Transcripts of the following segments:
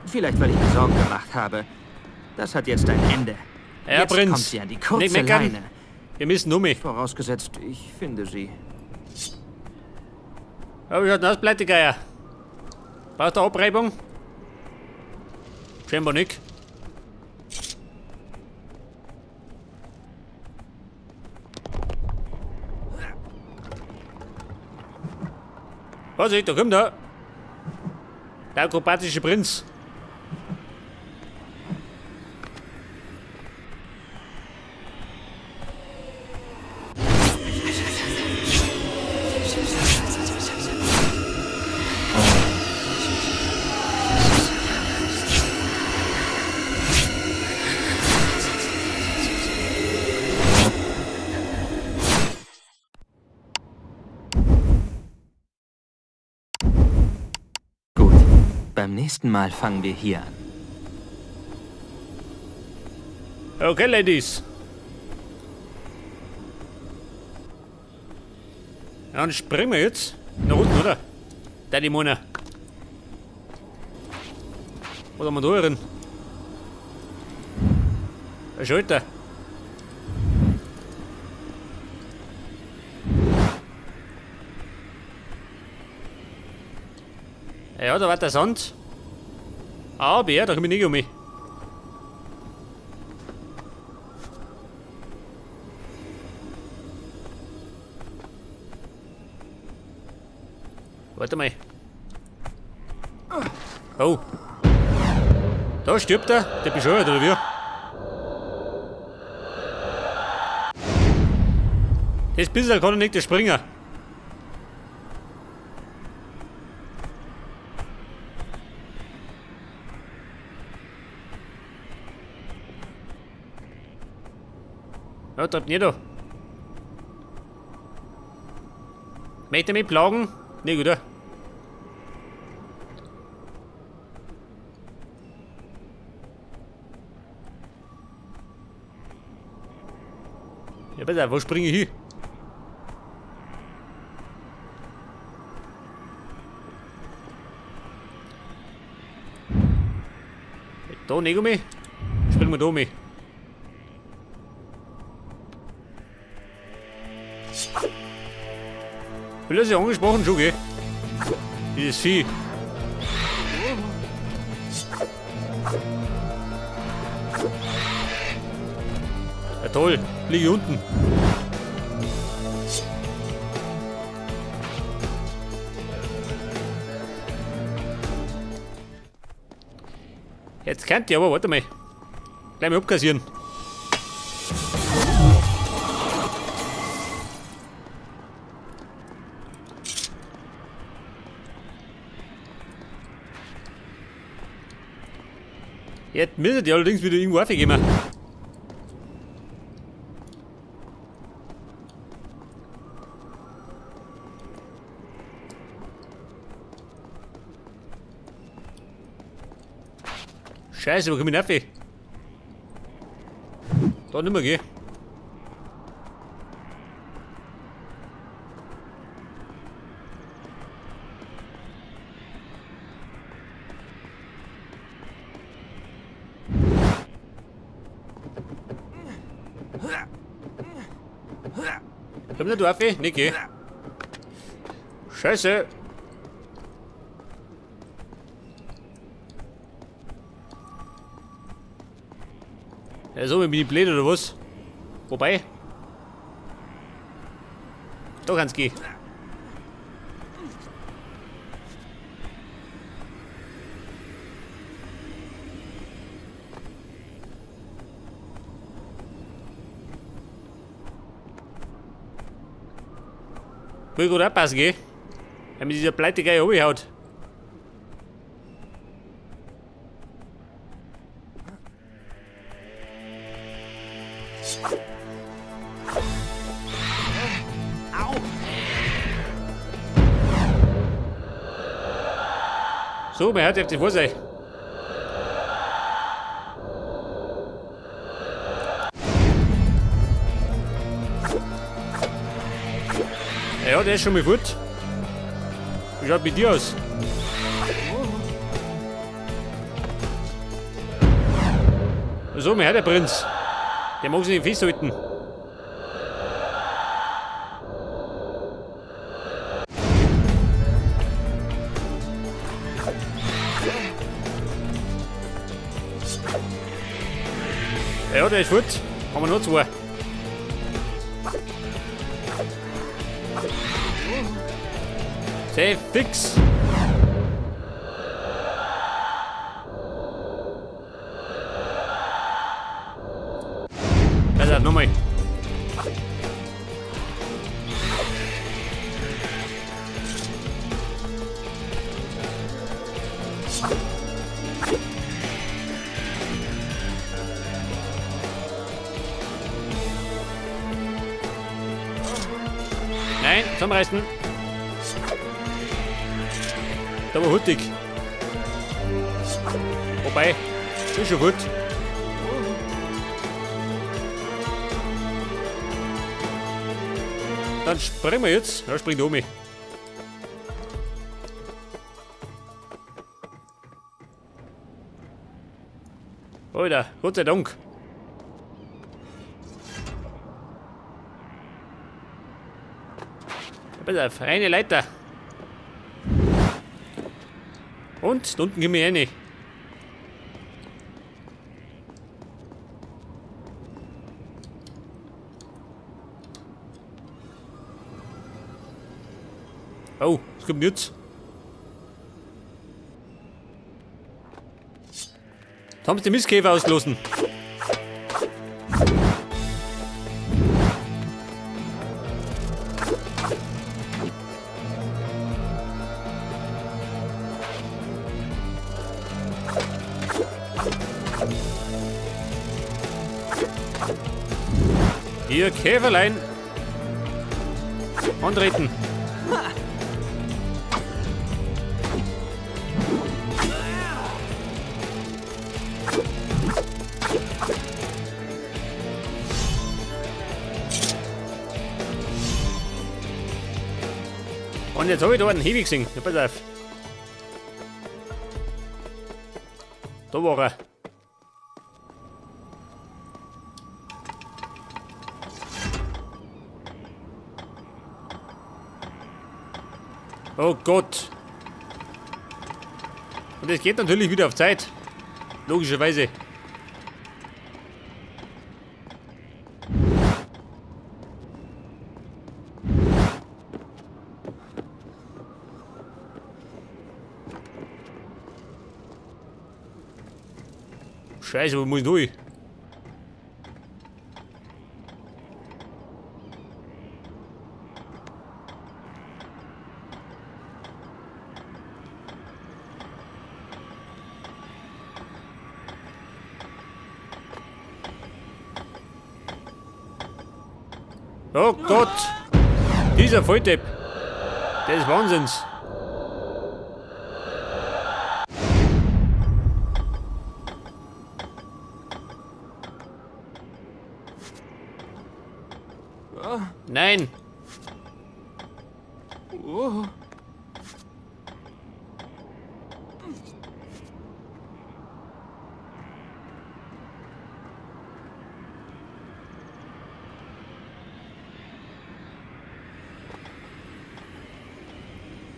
Vielleicht, weil ich mir Sorgen gemacht habe. Das hat jetzt ein Ende. Herr Jetzt Prinz, kommt sie an die kurze nicht meckern. Leine. Wir müssen um mich. Vorausgesetzt, ich finde sie. Oh, wie schaut denn aus, Pleitegeier? Braucht der Abreibung? Scheinbar nicht. Vorsicht, da kommt er. Der akrobatische Prinz. Beim nächsten Mal fangen wir hier an. Okay, Ladies. Ja, dann springen wir jetzt nach unten, oder? Da die Mona. Was haben wir da drin? Ein Schalter. Ja, da war der Sand. Aber ja, da komme ich nicht um mich. Warte mal. Oh. Da stirbt er, der bescheuert, oder wie? Das bisschen kann er nicht springen. Ja, treibt nicht da. Möchte er mich plagen? Nee, gut, ja. Ja, pass auf, wo springe ich hin? Da nicht um mich. Springen wir da um mich. Will das ja angesprochen schon, gell? Dieses Vieh. Ja toll, liege unten. Jetzt könnt ihr aber, warte mal. Gleich mal abkassieren. Jetzt müsstet ihr allerdings wieder irgendwo aufgehen. Scheiße, wo komm ich rauf? Da nicht mehr gehen. Komm nicht rauf, nicht geh. Scheiße. Ja, so, bin ich blöd oder was? Wobei? Da kann's gehen. Will gut abpassen, gell? Wenn mir dieser Pleitegeier umhaut. So, man hört auf die Vorsicht. Ja, der ist schon mal gut. Wie schaut mit dir aus? so, mir hat der Prinz. Der mag sich nicht festhalten. Ja, der ist gut. Haben wir noch zwei. Safe fix. Also, nochmal. Nein, zusammenreißen. Da war huttig. Wobei, ist schon gut. Dann springen wir jetzt. Ja, springt um. Alter, Gott sei Dank. Pass auf, eine Leiter. Und, da unten gehen wir rein. Oh, was kommt jetzt? Da haben sie den Mistkäfer ausgelassen. Hier, Käferlein. Antreten. Und jetzt habe ich da einen Heavy gesehen. Ja, pass auf. Da war er. Oh Gott. Und es geht natürlich wieder auf Zeit. Logischerweise. Scheiße, wo muss ich durch? Oh Gott! Dieser Volldepp! Der ist Wahnsinns! Nein!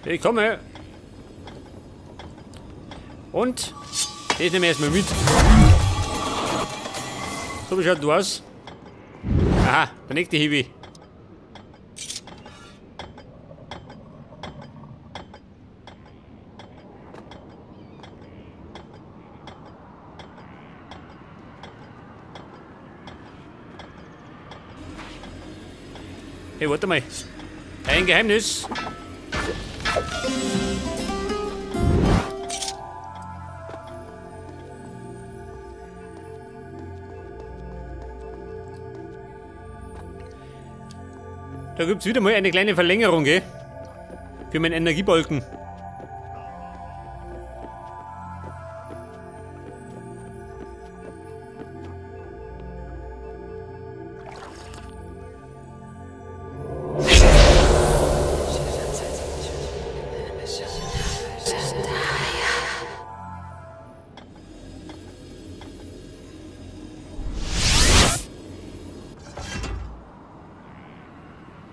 Ich komme! Und? Das nehmen wir erstmal mit. So wie schaut du aus? Aha, der nächste Hiwi. Hey, warte mal. Ein Geheimnis. Da gibt es wieder mal eine kleine Verlängerung, gell? Für meinen Energiebalken.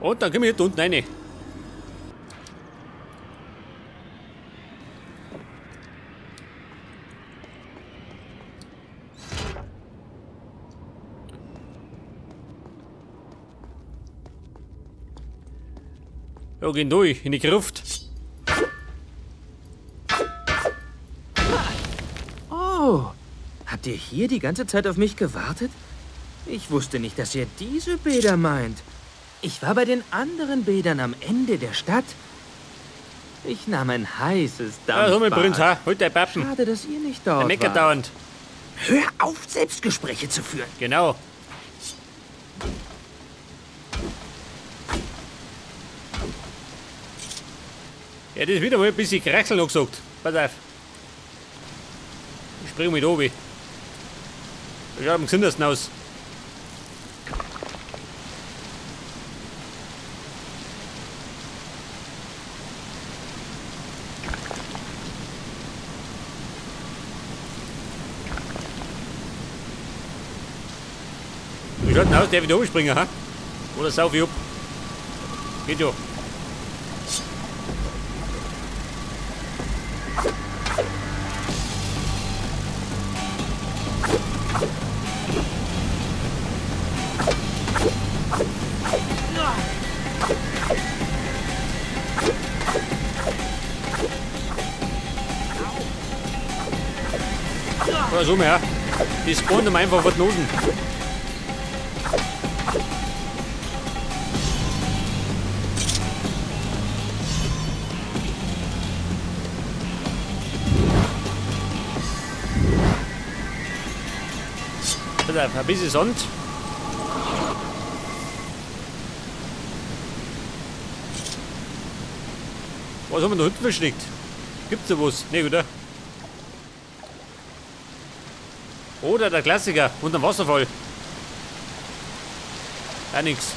Und dann komme ich hier unten rein. Ja, gehen durch, in die Gruft. Oh, habt ihr hier die ganze Zeit auf mich gewartet? Ich wusste nicht, dass ihr diese Bäder meint. Ich war bei den anderen Bädern am Ende der Stadt. Ich nahm ein heißes Ja, so mein Dampfbad. Prinz, ha? Halt dein Pappen. Schade, dass ihr nicht Der dort meckert wart. dauernd. Hör auf, Selbstgespräche zu führen. Genau. Ja, das ist wieder mal ein bisschen Krechsel noch gesagt. Pass auf. Ich spring mit oben. Das schaut am gesündesten aus. Wie schaut denn aus? Der wieder hochspringen, ha? Oder sauf ich ab? Geht ja. Oder so mehr. Die spawnen ihm einfach was Nosen. Pass auf, ein bisschen Sand. Was haben wir da hinten versteckt? Gibt's da was? Ne, oder? Oder der Klassiker, unterm Wasserfall. Ja, nix.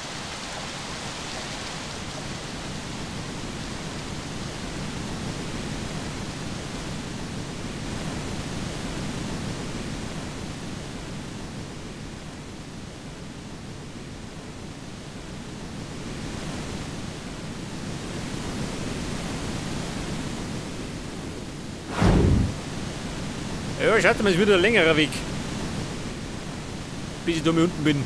Ja, schaut mal, ist wieder ein längerer Weg. Bis ich da mal unten bin.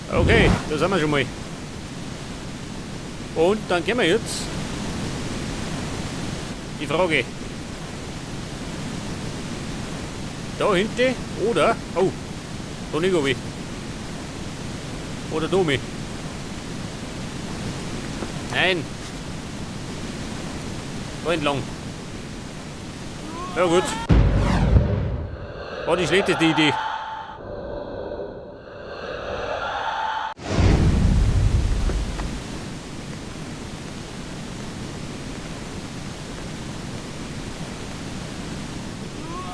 Okay, da sind wir schon mal. Und dann gehen wir jetzt. Die Frage. Da hinten oder. Oh, da nicht oben. Oder da oben. Nein. Da entlang. Ja gut. War die schlechteste Idee.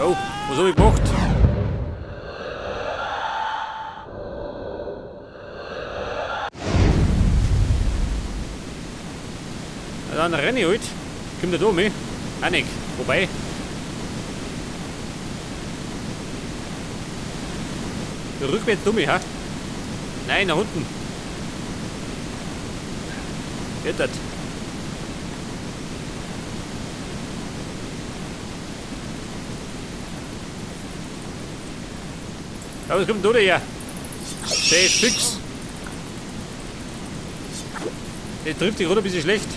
Oh, was habe ich gemacht? Na dann renne ich halt. Kommt der da mit? Auch nicht. Wobei. Der rückwärts dumm, ha? Nein, nach unten. Geht das? Aber was kommt denn da her? Der ist fix. Der trifft dich gerade ein bisschen schlecht.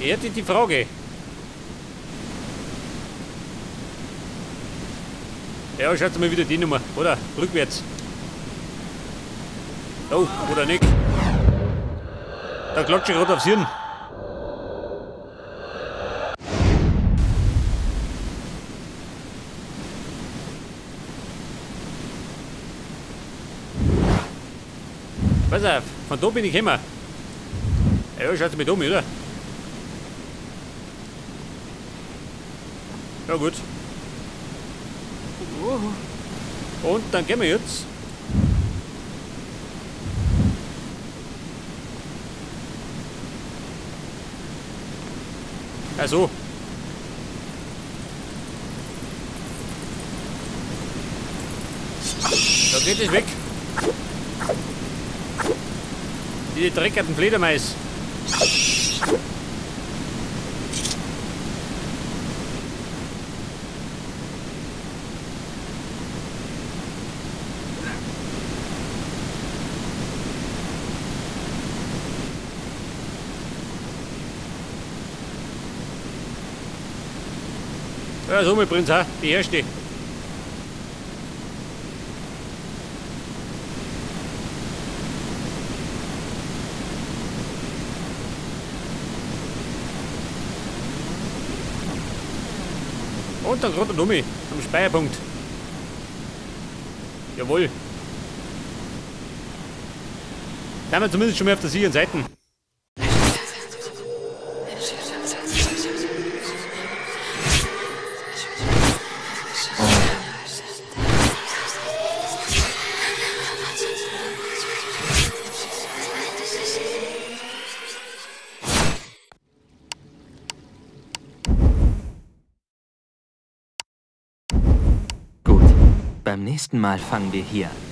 Er hat die Frage. Ja, schaut mal wieder die Nummer, oder? Rückwärts. Oh, oder nicht? Da klatscht ich gerade aufs Hirn. Pass auf, von da bin ich gekommen. Ja, schaut mich um, oder? Ja gut. Und dann gehen wir jetzt. Also. Da geht es weg. Die dreckigen Fledermaus. Ja, so mein Prinz, die erste. Und dann gerade um am Speierpunkt. Jawohl. Da haben wir zumindest schon mal auf der sicheren Seite. Gut, beim nächsten Mal fangen wir hier an.